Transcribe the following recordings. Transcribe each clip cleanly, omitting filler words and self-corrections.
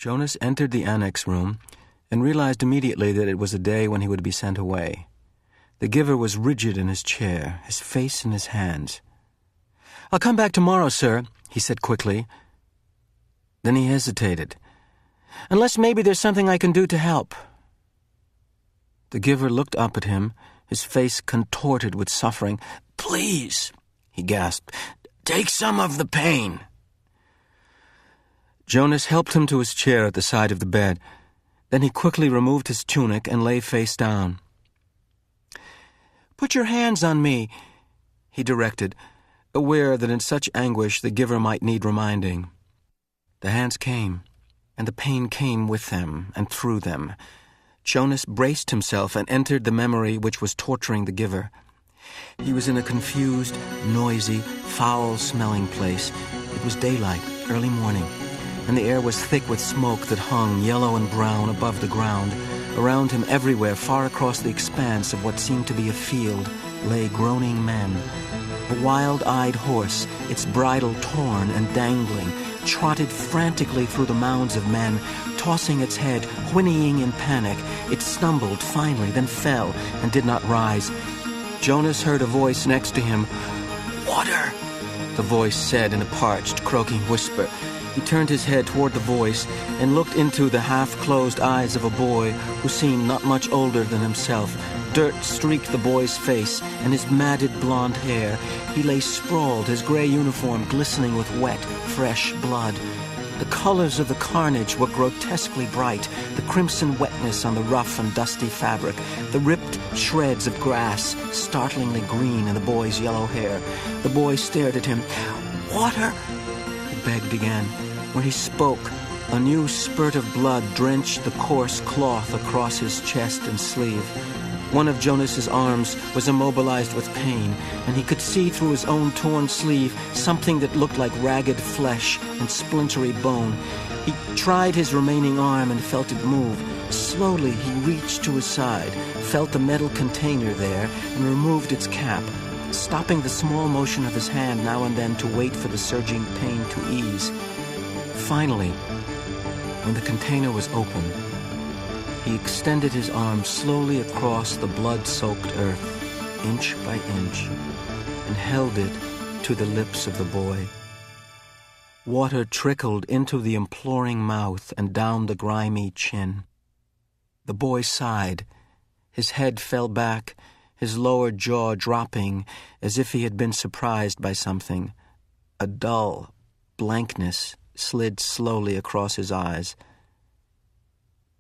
Jonas entered the annex room and realized immediately that it was a day when he would be sent away. The giver was rigid in his chair, his face in his hands. "I'll come back tomorrow, sir," he said quickly. Then he hesitated. "Unless maybe there's something I can do to help." The giver looked up at him, his face contorted with suffering. "Please," he gasped, "take some of the pain." Jonas helped him to his chair at the side of the bed. Then he quickly removed his tunic and lay face down. "Put your hands on me," he directed, aware that in such anguish the giver might need reminding. The hands came, and the pain came with them and through them. Jonas braced himself and entered the memory which was torturing the giver. He was in a confused, noisy, foul-smelling place. It was daylight, early morning, and the air was thick with smoke that hung yellow and brown above the ground. Around him everywhere, far across the expanse of what seemed to be a field, lay groaning men. A wild-eyed horse, its bridle torn and dangling, trotted frantically through the mounds of men, tossing its head, whinnying in panic. It stumbled finally, then fell, and did not rise. Jonas heard a voice next to him. "Water," the voice said in a parched, croaking whisper. He turned his head toward the voice and looked into the half-closed eyes of a boy who seemed not much older than himself. Dirt streaked the boy's face and his matted blonde hair. He lay sprawled, his gray uniform glistening with wet, fresh blood. The colors of the carnage were grotesquely bright, the crimson wetness on the rough and dusty fabric, the ripped shreds of grass startlingly green in the boy's yellow hair. The boy stared at him. "Water," he begged again. When he spoke, a new spurt of blood drenched the coarse cloth across his chest and sleeve. One of Jonas's arms was immobilized with pain, and he could see through his own torn sleeve something that looked like ragged flesh and splintery bone. He tried his remaining arm and felt it move. Slowly he reached to his side, felt the metal container there, and removed its cap, stopping the small motion of his hand now and then to wait for the surging pain to ease. Finally, when the container was open, he extended his arm slowly across the blood-soaked earth, inch by inch, and held it to the lips of the boy. Water trickled into the imploring mouth and down the grimy chin. The boy sighed. His head fell back, his lower jaw dropping as if he had been surprised by something. A dull blankness slid slowly across his eyes.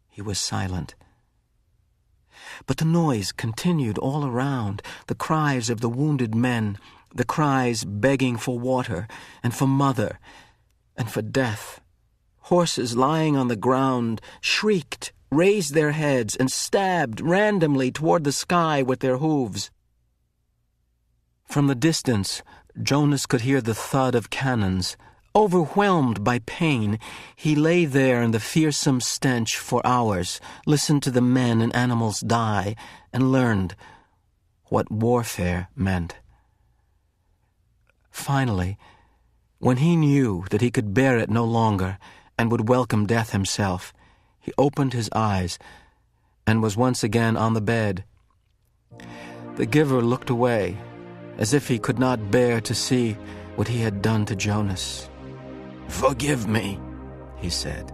He was silent. But the noise continued all around, the cries of the wounded men, the cries begging for water and for mother and for death. Horses lying on the ground shrieked, raised their heads, and stabbed randomly toward the sky with their hooves. From the distance, Jonas could hear the thud of cannons. Overwhelmed by pain, he lay there in the fearsome stench for hours, listened to the men and animals die, and learned what warfare meant. Finally, when he knew that he could bear it no longer and would welcome death himself, he opened his eyes and was once again on the bed. The giver looked away, as if he could not bear to see what he had done to Jonas. "Forgive me," he said.